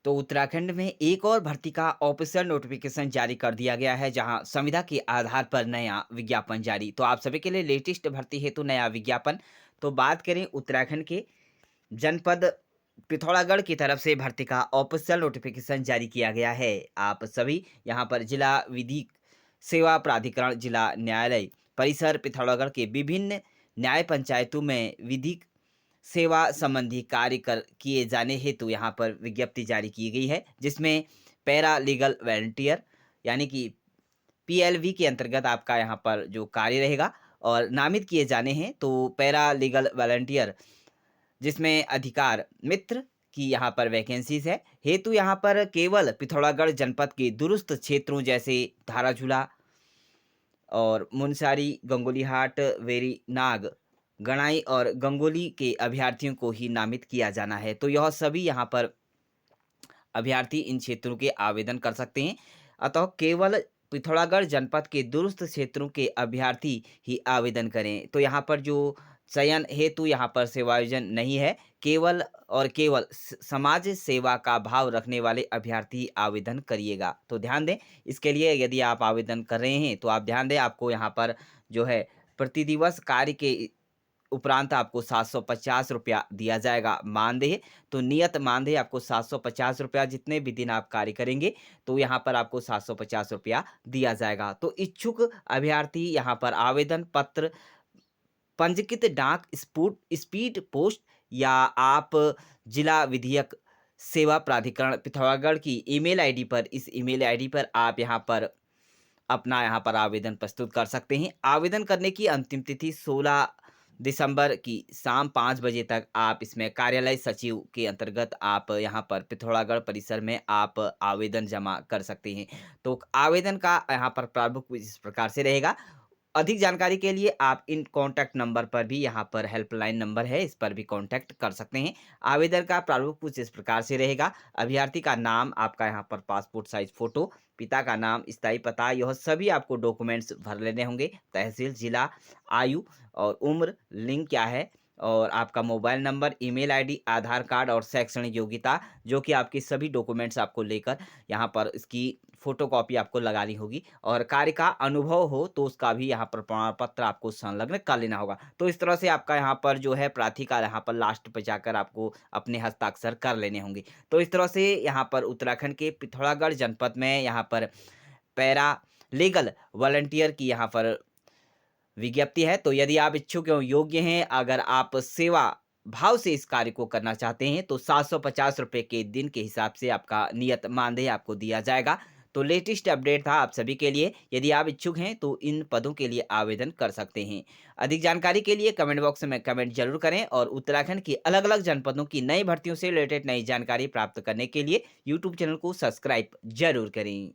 तो उत्तराखंड में एक और भर्ती का ऑफिशियल नोटिफिकेशन जारी कर दिया गया है, जहां संविदा के आधार पर नया विज्ञापन जारी। तो आप सभी के लिए लेटेस्ट भर्ती हेतु नया विज्ञापन। तो बात करें उत्तराखंड के जनपद पिथौरागढ़ की तरफ से भर्ती का ऑफिशियल नोटिफिकेशन जारी किया गया है। आप सभी यहां पर जिला विधिक सेवा प्राधिकरण, जिला न्यायालय परिसर पिथौरागढ़ के विभिन्न न्याय पंचायतों में विधिक सेवा संबंधी कार्य कर किए जाने हेतु यहाँ पर विज्ञप्ति जारी की गई है, जिसमें पैरा लीगल वॉलंटियर यानी कि पीएलवी के अंतर्गत आपका यहाँ पर जो कार्य रहेगा और नामित किए जाने हैं। तो पैरा लीगल वॉलंटियर जिसमें अधिकार मित्र की यहाँ पर वैकेंसीज है हेतु यहाँ पर केवल पिथौरागढ़ जनपद के दुरुस्त क्षेत्रों जैसे धाराझूला और मुनस्यारी, गंगोलीहाट, वेरीनाग, गणाई और गंगोली के अभ्यर्थियों को ही नामित किया जाना है। तो यह सभी यहाँ पर अभ्यर्थी इन क्षेत्रों के आवेदन कर सकते हैं। अतः केवल पिथौरागढ़ जनपद के दूरस्थ क्षेत्रों के अभ्यर्थी ही आवेदन करें। तो यहाँ पर जो चयन हेतु यहाँ पर सेवायोजन नहीं है, केवल और केवल समाज सेवा का भाव रखने वाले अभ्यर्थी आवेदन करिएगा। तो ध्यान दें, इसके लिए यदि आप आवेदन कर रहे हैं तो आप ध्यान दें, आपको यहाँ पर जो है प्रति दिवस कार्य के उपरांत आपको ₹750 दिया जाएगा मानदेय। तो नियत मानदेय आपको ₹750 जितने भी दिन आप कार्य करेंगे, तो यहाँ पर आपको ₹750 दिया जाएगा। तो इच्छुक अभ्यर्थी यहाँ पर आवेदन पत्र पंजीकृत डाक स्पूट स्पीड पोस्ट या आप जिला विधिक सेवा प्राधिकरण पिथौरागढ़ की ईमेल आईडी पर, इस ईमेल आईडी पर आप यहाँ पर अपना यहाँ पर आवेदन प्रस्तुत कर सकते हैं। आवेदन करने की अंतिम तिथि 16 दिसंबर की शाम 5 बजे तक आप इसमें कार्यालय सचिव के अंतर्गत आप यहाँ पर पिथौरागढ़ परिसर में आप आवेदन जमा कर सकते हैं। तो आवेदन का यहाँ पर प्रारूप कुछ इस प्रकार से रहेगा। अधिक जानकारी के लिए आप इन कॉन्टैक्ट नंबर पर भी, यहाँ पर हेल्पलाइन नंबर है, इस पर भी कॉन्टैक्ट कर सकते हैं। आवेदन का प्रारूप कुछ इस प्रकार से रहेगा। अभ्यर्थी का नाम, आपका यहाँ पर पासपोर्ट साइज फोटो, पिता का नाम, स्थायी पता, यह सभी आपको डॉक्यूमेंट्स भर लेने होंगे। तहसील, जिला, आयु और उम्र, लिंग क्या है और आपका मोबाइल नंबर, ईमेल आईडी, आधार कार्ड और शैक्षणिक योग्यता, जो कि आपके सभी डॉक्यूमेंट्स आपको लेकर यहाँ पर इसकी फोटोकॉपी आपको लगानी होगी। और कार्य का अनुभव हो तो उसका भी यहाँ पर प्रमाण पत्र आपको संलग्न कर लेना होगा। तो इस तरह से आपका यहाँ पर जो है प्रार्थी का यहाँ पर लास्ट पे जाकर आपको अपने हस्ताक्षर कर लेने होंगे। तो इस तरह से यहाँ पर उत्तराखंड के पिथौरागढ़ जनपद में यहाँ पर पैरा लीगल वॉलंटियर की यहाँ पर विज्ञप्ति है। तो यदि आप इच्छुक एवं योग्य हैं, अगर आप सेवा भाव से इस कार्य को करना चाहते हैं, तो ₹750 के दिन के हिसाब से आपका नियत मानदेय आपको दिया जाएगा। तो लेटेस्ट अपडेट था आप सभी के लिए। यदि आप इच्छुक हैं तो इन पदों के लिए आवेदन कर सकते हैं। अधिक जानकारी के लिए कमेंट बॉक्स में कमेंट जरूर करें और उत्तराखंड की अलग-अलग जनपदों की नई भर्तियों से रिलेटेड नई जानकारी प्राप्त करने के लिए यूट्यूब चैनल को सब्सक्राइब जरूर करें।